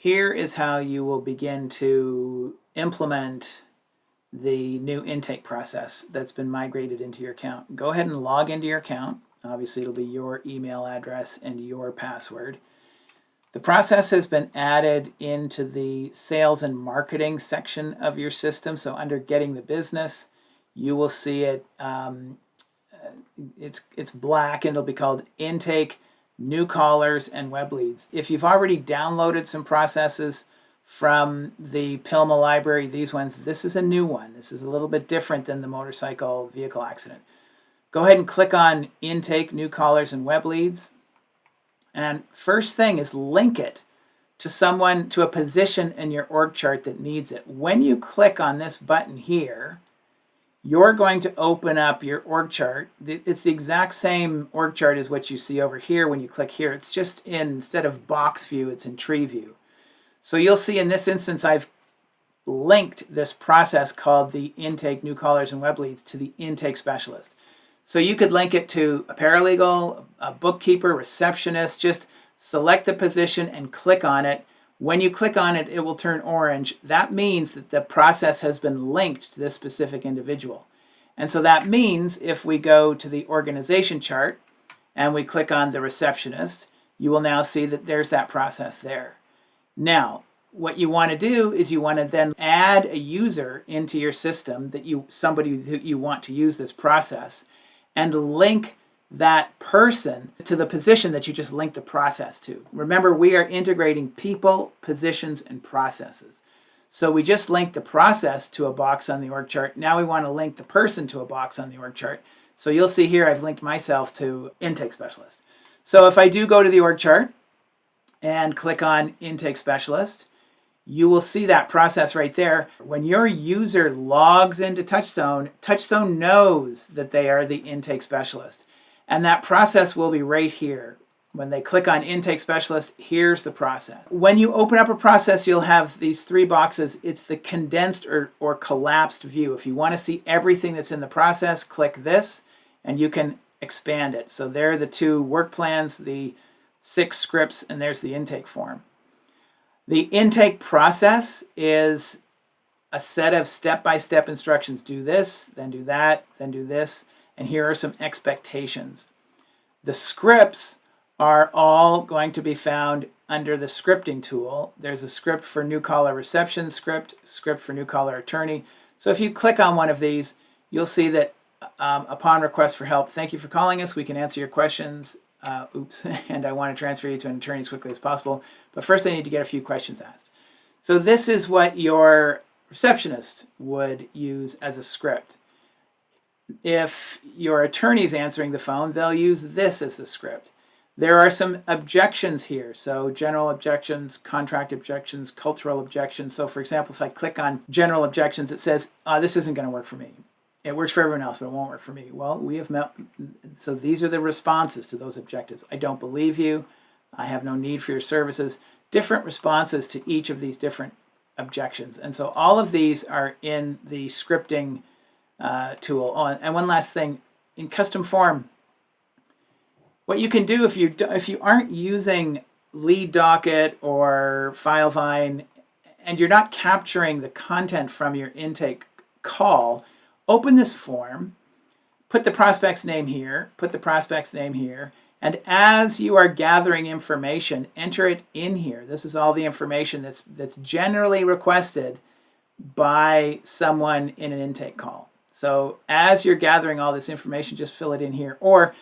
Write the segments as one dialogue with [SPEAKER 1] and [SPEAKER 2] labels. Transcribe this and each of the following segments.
[SPEAKER 1] Here is how you will begin to implement the new intake process that's been migrated into your account. Go ahead and log into your account. Obviously, it'll be your email address and your password. The process has been added into the sales and marketing section of your system. So under getting the business, you will see it. It's black, and it'll be called intake, new callers, and web leads. If you've already downloaded some processes from the PILMA library, these ones, this is a new one. This is a little bit different than the motorcycle vehicle accident. Go ahead and click on intake, new callers, and web leads. And first thing is link it to someone, to a position in your org chart that needs it. When you click on this button here, you're going to open up your org chart. It's the exact same org chart as what you see over here when you click here. It's just instead of box view, it's in tree view. So you'll see in this instance, I've linked this process called the intake, new callers, and web leads to the intake specialist. So you could link it to a paralegal, a bookkeeper, receptionist. Just select the position and click on it. When you click on it, it will turn orange. That means that the process has been linked to this specific individual. And so that means if we go to the organization chart and we click on the receptionist, you will now see that there's that process there. Now, what you want to do is you want to then add a user into your system, somebody who you want to use this process, and link that person to the position that you just linked the process to. Remember, we are integrating people, positions, and processes. So we just linked the process to a box on the org chart. Now we want to link the person to a box on the org chart. So you'll see here I've linked myself to intake specialist. So if I do go to the org chart and click on intake specialist, you will see that process right there. When your user logs into TouchStone, TouchStone knows that they are the intake specialist. And that process will be right here. When they click on intake specialist, here's the process. When you open up a process, you'll have these three boxes. It's the condensed or collapsed view. If you want to see everything that's in the process, click this and you can expand it. So there are the two work plans, the 6 scripts, and there's the intake form. The intake process is a set of step-by-step instructions. Do this, then do that, then do this, and here are some expectations. The scripts are all going to be found under the scripting tool. There's a script for new caller reception script for new caller attorney. So if you click on one of these, you'll see that upon request for help, thank you for calling us. We can answer your questions. And I want to transfer you to an attorney as quickly as possible. But first I need to get a few questions asked. So this is what your receptionist would use as a script. If your attorney's answering the phone, they'll use this as the script. There are some objections here. So general objections, contract objections, cultural objections. So for example, if I click on general objections, it says, this isn't going to work for me. It works for everyone else, but it won't work for me. Well, we have met, so these are the responses to those objectives. I don't believe you. I have no need for your services. Different responses to each of these different objections. And so all of these are in the scripting tool. Oh, and one last thing, in custom form, what you can do if you aren't using lead docket or FileVine and you're not capturing the content from your intake call, open this form, put the prospect's name here, put the prospect's name here, and as you are gathering information, enter it in here. This is all the information that's generally requested by someone in an intake call. So as you're gathering all this information, just fill it in here. Or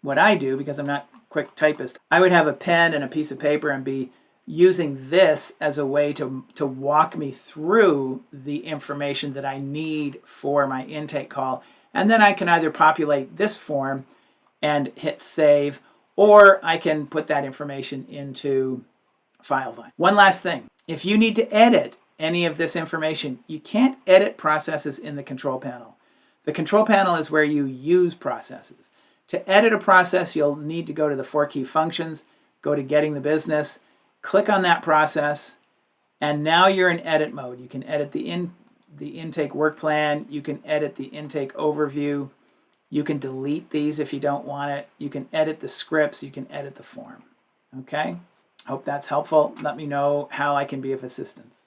[SPEAKER 1] what I do, because I'm not a quick typist, I would have a pen and a piece of paper and be using this as a way to walk me through the information that I need for my intake call. And then I can either populate this form and hit save, or I can put that information into FileVine. One last thing, if you need to edit any of this information, you can't edit processes in the control panel. The control panel is where you use processes. To edit a process, you'll need to go to the 4 key functions, go to getting the business, click on that process, and now you're in edit mode. You can edit the intake work plan. You can edit the intake overview. You can delete these if you don't want it. You can edit the scripts. You can edit the form. Okay? Hope that's helpful. Let me know how I can be of assistance.